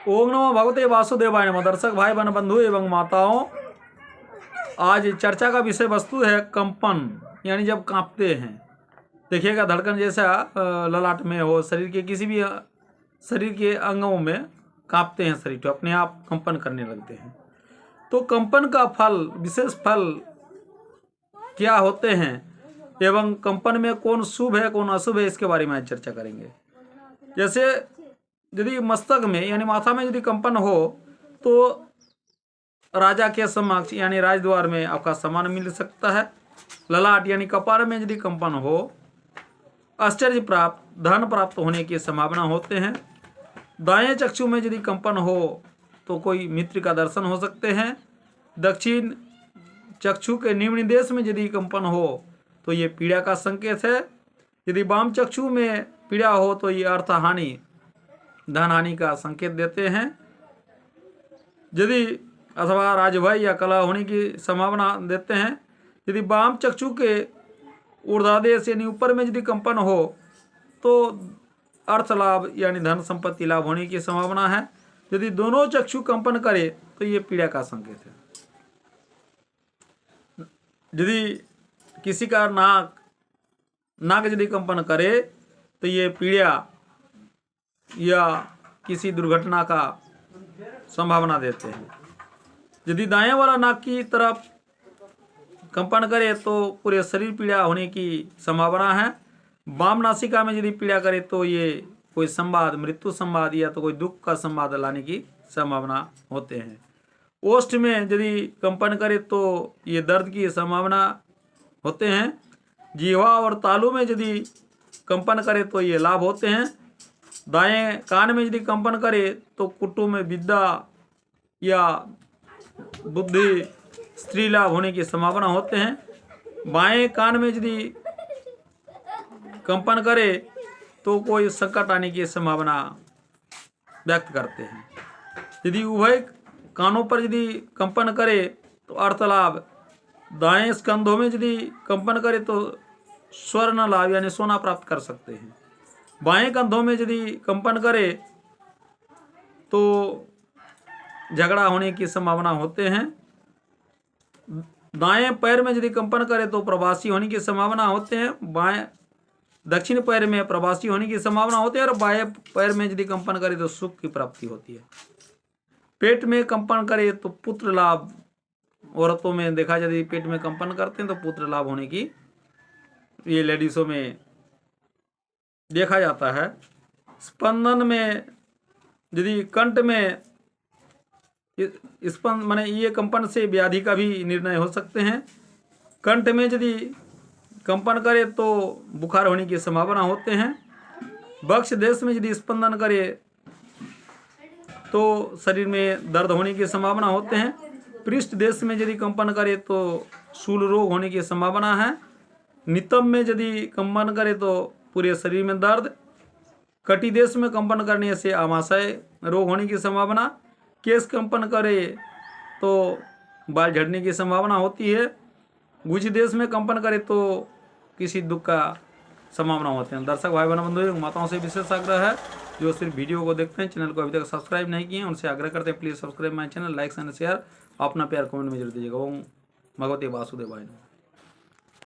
ओम नमो भगवते वासुदेवाय नमः। दर्शक भाई बहन बंधु एवं माताओं, आज चर्चा का विषय वस्तु है कंपन, यानी जब कांपते हैं। देखिएगा धड़कन जैसा ललाट में हो, शरीर के किसी भी शरीर के अंगों में कांपते हैं, शरीर तो अपने आप कंपन करने लगते हैं। तो कंपन का फल, विशेष फल क्या होते हैं एवं कंपन में कौन शुभ है कौन अशुभ है, इसके बारे में आज चर्चा करेंगे। जैसे यदि मस्तक में यानी माथा में यदि कंपन हो तो राजा के समक्ष यानी राजद्वार में आपका सम्मान मिल सकता है। ललाट यानी कपार में यदि कंपन हो, आश्चर्य प्राप्त, धन प्राप्त होने की संभावना होते हैं। दाएं चक्षु में यदि कंपन हो तो कोई मित्र का दर्शन हो सकते हैं। दक्षिण चक्षु के निम्न देश में यदि कंपन हो तो ये पीड़ा का संकेत है। यदि वाम चक्षु में पीड़ा हो तो ये अर्थ हानि, धन हानि का संकेत देते हैं। यदि अथवा राजभय या कला होने की संभावना देते हैं। यदि वाम चक्षु के ऊर्ध्वादेश यानी ऊपर में यदि कंपन हो तो अर्थ लाभ यानी धन संपत्ति लाभ होने की संभावना है। यदि दोनों चक्षु कंपन करे तो ये पीड़ा का संकेत है। यदि किसी का नाक यदि कंपन करे तो ये पीड़ा या किसी दुर्घटना का संभावना देते हैं। यदि दाएं वाला नाक की तरफ कंपन करे तो पूरे शरीर पीड़ा होने की संभावना है। वाम नासिका में यदि पीड़ा करे तो ये कोई संवाद, मृत्यु संवाद या तो कोई दुख का संवाद लाने की संभावना होते हैं। ओष्ठ में यदि कंपन करे तो ये दर्द की संभावना होते हैं। जीवा और तालू में यदि कंपन करे तो ये लाभ होते हैं। दाएं कान में यदि कंपन करे तो कुटुंब में विद्या या बुद्धि, स्त्री लाभ होने की संभावना होते हैं। बाएं कान में यदि कंपन करे तो कोई संकट आने की संभावना व्यक्त करते हैं। यदि उभय कानों पर यदि कंपन करे तो अर्थ लाभ। दाएं स्कंधों में यदि कंपन करे तो स्वर्ण लाभ यानी सोना प्राप्त कर सकते हैं। बाएं कंधों में यदि कंपन करे तो झगड़ा होने की संभावना होते हैं। दाएं पैर में यदि कंपन करे तो प्रवासी होने की संभावना होते हैं। बाएं दक्षिण पैर में प्रवासी होने की संभावना होती है और बाएं पैर में यदि कंपन करे तो सुख की प्राप्ति होती है। पेट में कंपन करे तो पुत्र लाभ, औरतों में देखा जाए यदि पेट में कंपन करते हैं तो पुत्र लाभ होने की ये लेडीजों में देखा जाता है। स्पंदन में यदि कंठ में स्पंद माने ये कंपन से व्याधि का भी निर्णय हो सकते हैं। कंठ में यदि कंपन करे तो बुखार होने की संभावना होते हैं। वक्ष देश में यदि स्पंदन करे तो शरीर में दर्द होने की संभावना होते हैं। पृष्ठ देश में यदि कंपन करे तो शूल रोग होने की संभावना है। नितंब में यदि कंपन करे तो पूरे शरीर में दर्द। कटी देश में कंपन करने से आमाशय रोग होने की संभावना। केश कंपन करे तो बाल झड़ने की संभावना होती है। गुज देश में कंपन करे तो किसी दुख का संभावना होते हैं। दर्शक भाई बहन बंधु माताओं से विशेष आग्रह है जो सिर्फ वीडियो को देखते हैं, चैनल को अभी तक सब्सक्राइब नहीं किए हैं, उनसे आग्रह करते हैं please subscribe my channel, like and share, अपना प्यार कमेंट में जरूर दीजिएगा। ओम भगवते वासुदेवाय नमः।